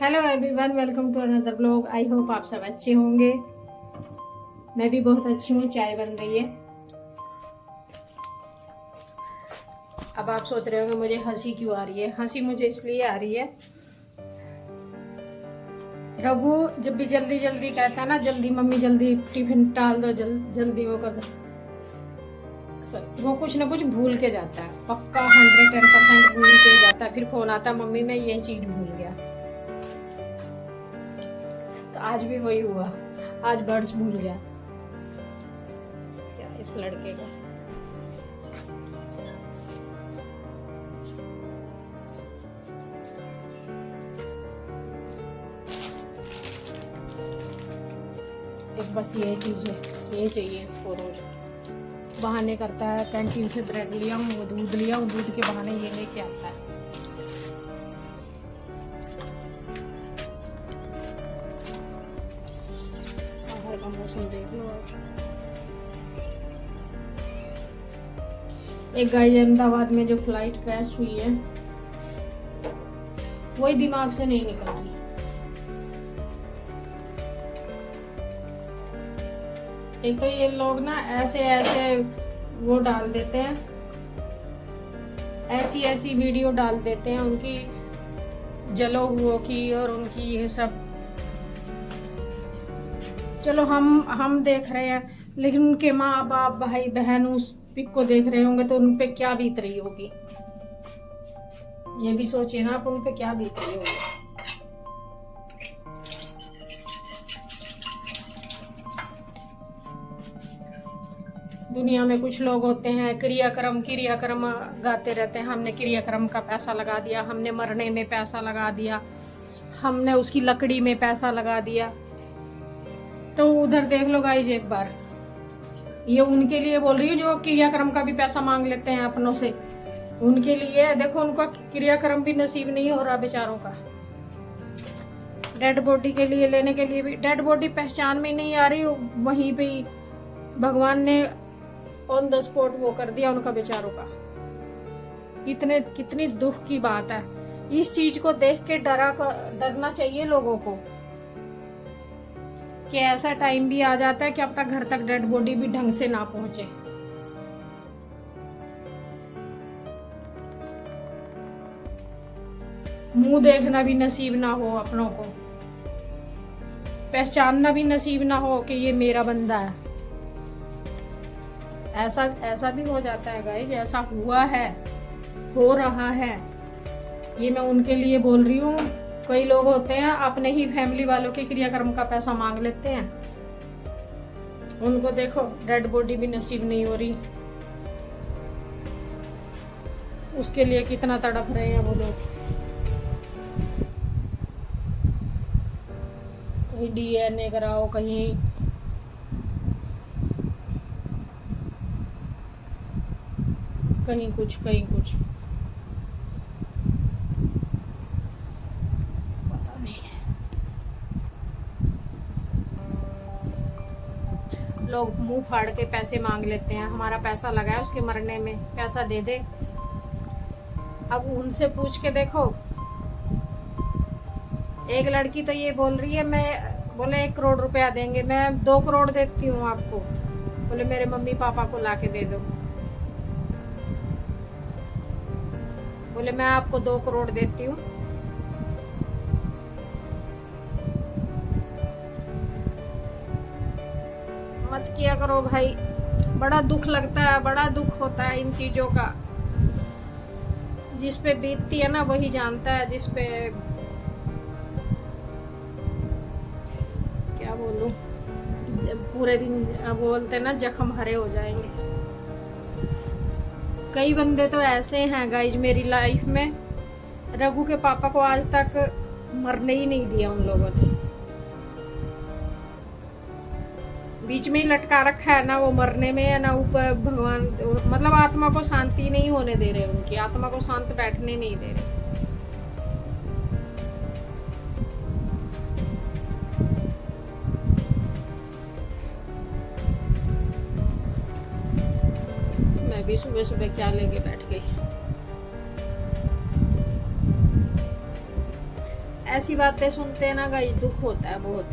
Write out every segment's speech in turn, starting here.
Hello everyone, welcome to another blog. I hope आप सब अच्छे होंगे। मैं भी बहुत अच्छी हूँ। चाय बन रही है। अब आप सोच रहे होंगे मुझे हंसी क्यों आ रही है। हंसी मुझे इसलिए आ रही है, रघु जब भी जल्दी जल्दी कहता है ना, जल्दी मम्मी जल्दी टिफिन डाल दो, जल्दी वो कर दो, वो कुछ ना कुछ भूल के जाता है। पक्का 110% भूल के जाता है। फिर फोन आता है, मम्मी मैं ये चीज भूल गया। तो आज भी वही हुआ। आज बर्ड्स भूल गया क्या इस लड़के का। एक बस ये चीज है, ये चाहिए इसको। रोज बहाने करता है, कैंटीन से ब्रेड लिया हूँ, वो दूध लिया हूँ, दूध के बहाने ये लेके आता है। बाहर का मौसम देख लो। एक गाय अहमदाबाद में जो फ्लाइट क्रैश हुई है, वही दिमाग से नहीं निकल रही। एक तो ये लोग ना ऐसे ऐसे वो डाल देते हैं, ऐसी ऐसी वीडियो डाल देते हैं उनकी जलो हुओं की और उनकी ये सब। चलो हम देख रहे हैं, लेकिन उनके माँ बाप भाई बहन उस पिक को देख रहे होंगे तो उन पे क्या बीत रही होगी। ये भी सोचिए ना, आप उन पे क्या बीत रही होगी। दुनिया में कुछ लोग होते हैं क्रियाक्रम गाते रहते हैं। हमने क्रियाक्रम का पैसा लगा दिया, हमने मरने में पैसा लगा दिया, हमने उसकी लकड़ी में पैसा लगा दिया। तो उधर देख लो गाइज एक बार। ये उनके लिए बोल रही हूँ जो क्रियाक्रम का भी पैसा मांग लेते हैं अपनों से। उनके लिए देखो, उनका क्रियाक्रम भी नसीब नहीं हो रहा बेचारों का। डेड बॉडी के लिए लेने के लिए भी डेड बॉडी पहचान में नहीं आ रही, वहीं पे भगवान ने ऑन द स्पॉट वो कर दिया उनका बेचारों का। कितनी दुख की बात है। इस चीज को देख के डरना चाहिए लोगों को कि ऐसा टाइम भी आ जाता है कि अब तक घर तक डेड बॉडी भी ढंग से ना पहुंचे। मुंह देखना भी नसीब ना हो अपनों को, पहचानना भी नसीब ना हो कि ये मेरा बंदा है। ऐसा भी हो जाता है गाइस, ऐसा हुआ है, हो रहा है। ये मैं उनके लिए बोल रही हूँ। कई लोग होते हैं अपने ही फैमिली वालों के क्रियाक्रम का पैसा मांग लेते हैं। उनको देखो डेड बॉडी भी नसीब नहीं हो रही, उसके लिए कितना तड़प रहे हैं वो लोग। कहीं DNA कराओ, कहीं कुछ पता नहीं। लोग मुंह फाड़ के पैसे मांग लेते हैं। हमारा पैसा लगा है उसके मरने में, पैसा दे दे। अब उनसे पूछ के देखो। एक लड़की तो ये बोल रही है, मैं बोले 1 करोड़ रुपया देंगे, मैं 2 करोड़ देती हूँ आपको। बोले मेरे मम्मी पापा को लाके दे दो। बोले मैं आपको 2 करोड़ देती हूँ। मत किया करो भाई, बड़ा दुख लगता है, बड़ा दुख होता है इन चीजों का। जिस पे बीतती है ना वही जानता है, जिस पे क्या बोलूं, पूरे दिन बोलते हैं ना जख्म हरे हो जाएंगे। कई बंदे तो ऐसे हैं गाइज मेरी लाइफ में, रघु के पापा को आज तक मरने ही नहीं दिया उन लोगों ने। बीच में ही लटका रखा है, ना वो मरने में है ना ऊपर भगवान, मतलब आत्मा को शांति नहीं होने दे रहे, उनकी आत्मा को शांत बैठने नहीं दे रहे। मैं भी सुबह सुबह क्या लेके बैठ गई। ऐसी बातें सुनते हैं ना गाइस, दुख होता है बहुत।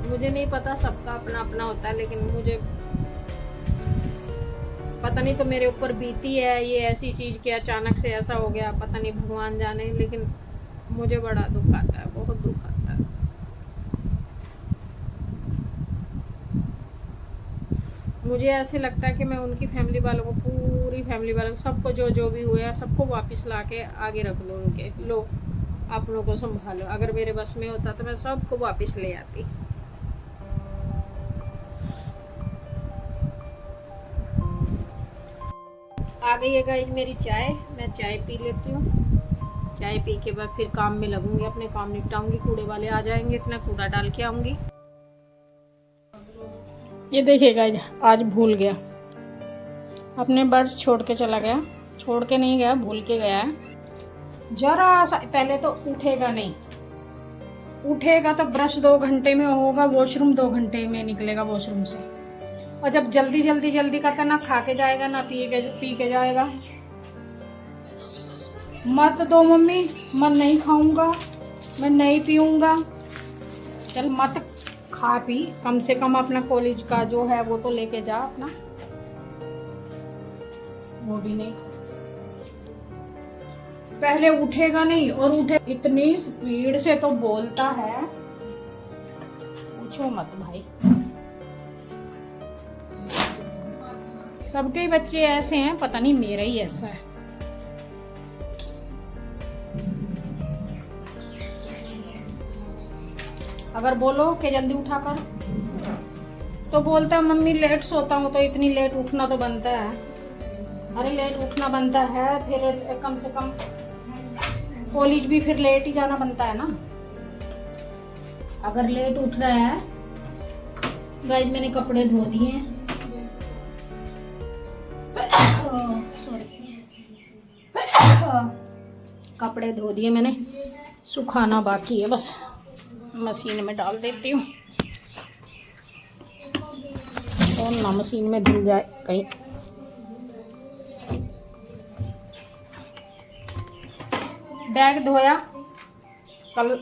मुझे नहीं पता, सबका अपना अपना होता है, लेकिन मुझे पता नहीं तो मेरे ऊपर बीती है ये ऐसी चीज कि अचानक से ऐसा हो गया, पता नहीं भगवान जाने, लेकिन मुझे बड़ा दुख आता है, बहुत दुख आता है। मुझे ऐसे लगता है कि मैं उनकी फैमिली वालों को, पूरी फैमिली वालों को, सबको जो जो भी हुआ है सबको वापस ला के आगे रख दो उनके, लो अपनों को संभालो। अगर मेरे बस में होता तो मैं सबको वापस ले आती। आ गई है गाइस मेरी चाय, मैं चाय पी लेती हूँ। चाय पी के बाद फिर काम में लगूंगी, अपने काम निपटाऊंगी। कूड़े वाले आ जाएंगे, इतना कूड़ा डाल के आऊंगी। ये देखिए गाइस, आज भूल गया, अपने बर्ड्स छोड़ के चला गया। छोड़ के नहीं गया, भूल के गया है। जरा सा पहले तो उठेगा नहीं, उठेगा तो ब्रश 2 घंटे में होगा, वॉशरूम 2 घंटे में निकलेगा वॉशरूम से। और जब जल्दी जल्दी जल्दी करता, ना खा के जाएगा ना पी के जाएगा। मत दो मम्मी, मैं नहीं खाऊंगा, मैं नहीं पीऊंगा। चल मत खा पी, कम से कम अपना कॉलेज का जो है वो तो लेके जा अपना। वो भी नहीं, पहले उठेगा नहीं, और उठे इतनी स्पीड से तो बोलता है, पूछो मत भाई। सबके बच्चे ऐसे हैं, पता नहीं मेरा ही ऐसा है। अगर बोलो कि जल्दी उठा कर, तो बोलता है मम्मी लेट सोता हूँ, तो इतनी लेट उठना तो बनता है। अरे लेट उठना बनता है, फिर कम से कम कॉलेज भी फिर लेट ही जाना बनता है ना। अगर लेट उठ रहा है गाइस, मैंने कपड़े धो दिए हैं। कपड़े धो दिए मैंने, सुखाना बाकी है, बस मशीन में डाल देती हूँ, और ना मशीन में धुल जाए कहीं। बैग धोया, कल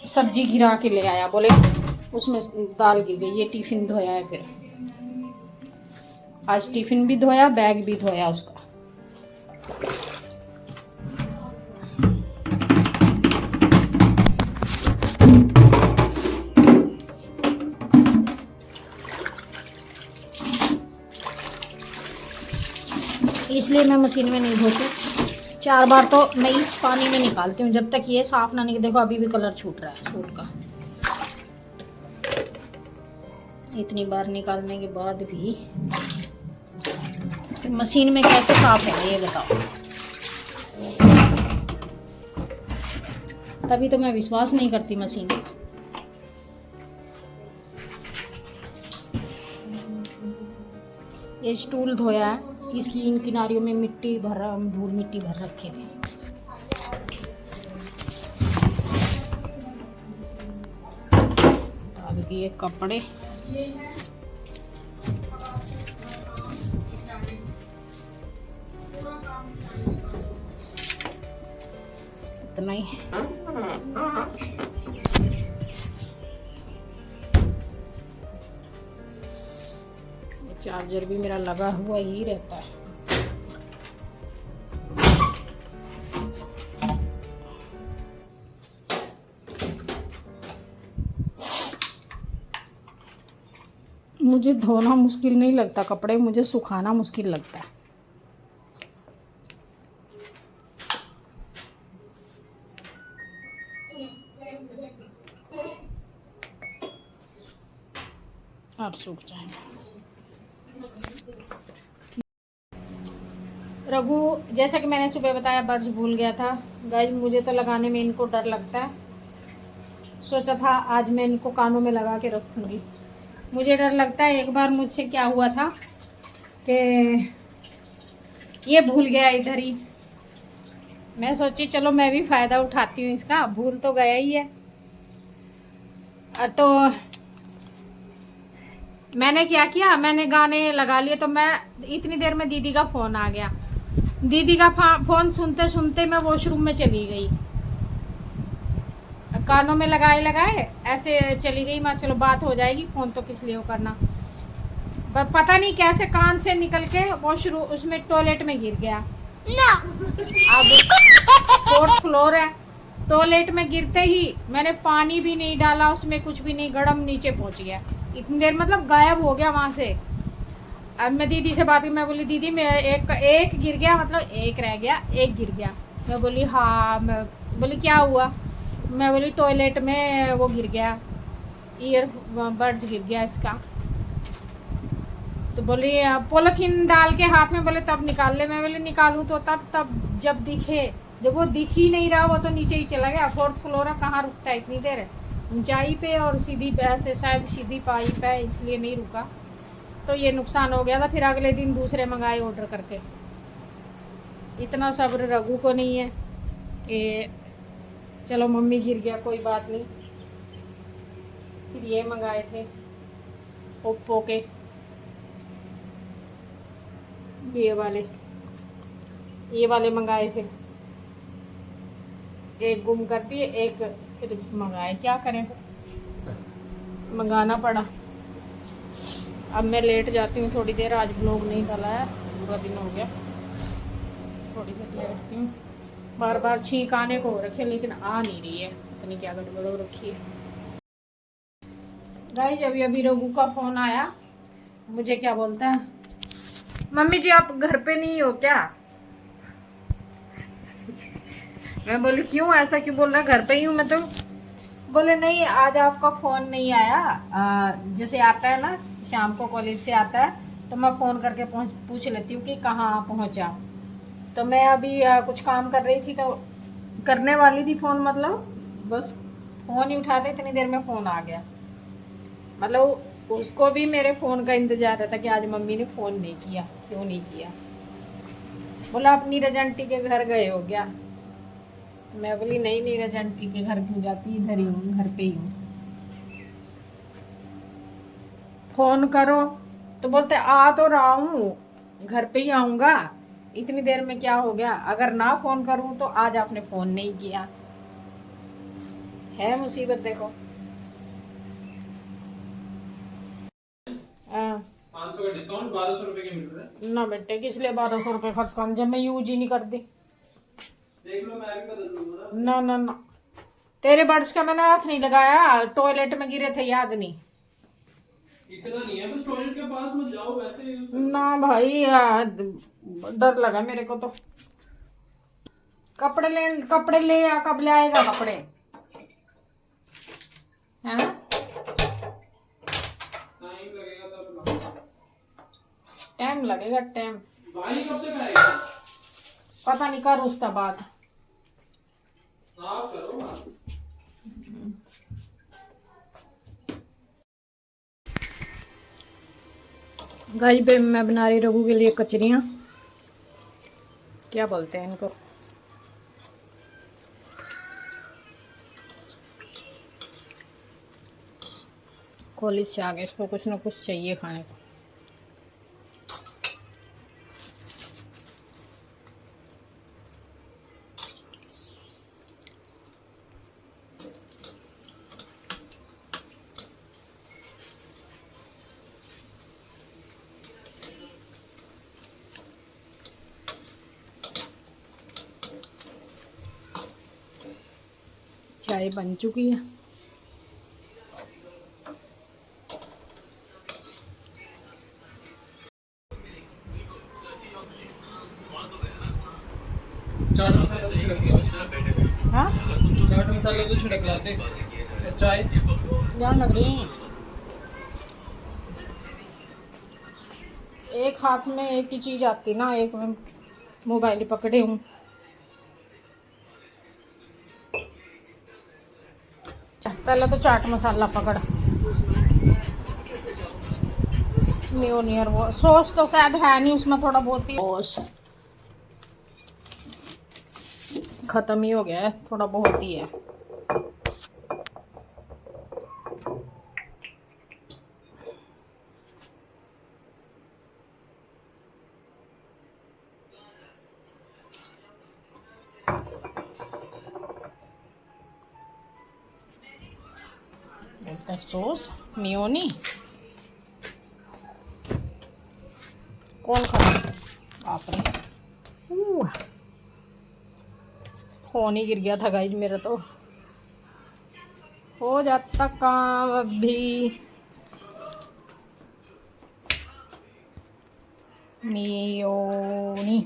सब्जी गिरा के ले आया, बोले उसमें दाल गिर गई। ये टिफिन धोया है, फिर आज टिफिन भी धोया, बैग भी धोया उसका। इसलिए मैं मशीन में नहीं धोती, 4 बार तो मैं इस पानी में निकालती हूँ, जब तक ये साफ ना निकले। देखो अभी भी कलर छूट रहा है सूट का। इतनी बार निकालने के बाद भी मशीन में कैसे साफ है ये बताओ। तभी तो मैं विश्वास नहीं करती मशीन का। ये स्टूल धोया है, इसकी इन किनारियों में मिट्टी भर, धूल मिट्टी भर रखे थे। डाल दिए कपड़े, इतना ही। चार्जर भी मेरा लगा हुआ ही रहता है। मुझे धोना मुश्किल नहीं लगता कपड़े, मुझे सुखाना मुश्किल लगता है। और सूख जाएंगे। रघु, जैसा कि मैंने सुबह बताया, बर्ड्स भूल गया था गाइस। मुझे तो लगाने में इनको डर लगता है। सोचा था आज मैं इनको कानों में लगा के रखूंगी। मुझे डर लगता है, एक बार मुझसे क्या हुआ था कि ये भूल गया इधर ही। मैं सोची चलो मैं भी फ़ायदा उठाती हूँ इसका, भूल तो गया ही है। तो मैंने क्या किया, मैंने गाने लगा लिए। तो मैं इतनी देर में दीदी का फ़ोन आ गया। दीदी का फ़ोन सुनते सुनते मैं वॉशरूम में चली गई। कानों में लगाए लगाए ऐसे चली गई। मैं चलो बात हो जाएगी, फोन तो किस लिए वो करना। पता नहीं कैसे कान से निकल के वॉशरूम उसमें टॉयलेट में गिर गया। अब 4th फ्लोर है, टॉयलेट में गिरते ही मैंने पानी भी नहीं डाला उसमें, कुछ भी नहीं, गड़म नीचे पहुंच गया। इतनी देर मतलब गायब हो गया वहां से। अब मैं दीदी से बात की, मैं बोली दीदी मैं एक गिर गया, मतलब एक रह गया, एक गिर गया। मैं बोली हाँ। मैं बोली क्या हुआ? मैं बोली टॉयलेट में वो गिर गया, ईयर बड्स गिर गया इसका। तो बोली पॉलिथीन डाल के हाथ में, बोले तब निकाल ले। मैं बोली निकालूं तो तब जब दिखे, जब वो दिख ही नहीं रहा, वो तो नीचे ही चला गया। 4th फ्लोर है, कहाँ रुकता है इतनी देर ऊंचाई पे, और सीधी ऐसे शायद सीधी पाइप है इसलिए नहीं रुका। तो ये नुकसान हो गया था। फिर अगले दिन दूसरे मंगाए ऑर्डर करके। इतना सब्र रघु को नहीं है कि चलो मम्मी गिर गया कोई बात नहीं। फिर ये मंगाए थे ओप्पो के, ये वाले मंगाए। फिर एक गुम कर दिए, एक फिर मंगाए, क्या करें, मंगाना पड़ा। अब मैं लेट जाती हूँ थोड़ी देर, आज ब्लॉग नहीं डाला है, पूरा दिन हो गया। थोड़ी देर लेटती हूँ। बार बार छींक आने को हो रखी है लेकिन आ नहीं रही है, पता नहीं क्या गड़बड़ हो रखी है। गाइस अभी अभी रघु का फोन आया, मुझे क्या बोलता है, मम्मी जी आप घर पे नहीं हो क्या? मैं बोली क्यों, ऐसा क्यों बोल रहा है, घर पे ही हूँ मैं तो। बोले नहीं आज आपका फोन नहीं आया। जैसे आता है ना शाम को कॉलेज से आता है तो मैं फोन करके पूछ लेती हूँ कि कहाँ पहुँचा। तो मैं अभी कुछ काम कर रही थी, तो करने वाली थी फोन, मतलब बस फोन ही उठाते इतनी देर में फोन आ गया। मतलब उसको भी मेरे फोन का इंतजार रहता कि आज मम्मी ने फोन नहीं किया, क्यों नहीं किया। बोला आप नीरज आंटी के घर गए हो क्या? मैं बोली नहीं नीरज आंटी के घर क्यों जाती, इधर ही हूँ, घर पे ही हूँ। फोन करो तो बोलते आ तो रहा हूँ, घर पे ही आऊंगा, इतनी देर में क्या हो गया? अगर ना फोन करूँ तो आज आपने फोन नहीं किया। है मुसीबत देखो। 500 का डिस्काउंट 1200 रुपए के मिल रहे हैं ना बेटे, किस लिए 1200 रुपए खर्च करना जब मैं यूज ही नहीं करती। देख लो मैं भी बदल दूंगा ना। ना ना ना, तेरे बड्स का मैंने हाथ नहीं लगाया, टॉयलेट में गिरे थे याद नहीं। इतना नहीं है, बस टॉयलेट के पास मत जाओ, वैसे ना भाई डर लगा मेरे को तो। कपड़े ले आ, कब ले आएगा कपड़े, है ना? टाइम लगेगा, तब टाइम लगेगा, टाइम भाई कब तक आएगा पता नहीं, कर उसका बात आप करो बात। गाइस पे मैं बना रही रघु के लिए कचरियाँ, क्या बोलते हैं इनको, कॉलेज से आगे इसको कुछ ना कुछ चाहिए खाने को। चाय बन चुकी है। चाट मसाला तो छिड़क दो। हाँ चाट मसाला तो छिड़क लाते। चाय ध्यान लग रही है। एक हाथ में एक ही चीज आती ना, एक में मोबाइल पकड़े हूँ। पहले तो चाट मसाला पकड़, मेयोनीज वो सॉस तो शायद है नहीं उसमें, थोड़ा बहुत ही सॉस खत्म ही हो गया है, थोड़ा बहुत ही है। लगता है सॉस मियोनी। कौन खा बाप रे, फोन ही गिर गया था गाइज मेरा। तो हो जाता काम अभी। मियोनी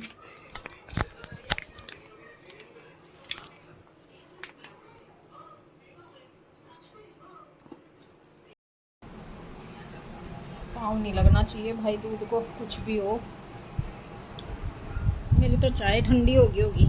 पाँव नहीं लगना चाहिए भाई दूध को, कुछ भी हो। मेरी तो चाय ठंडी होगी।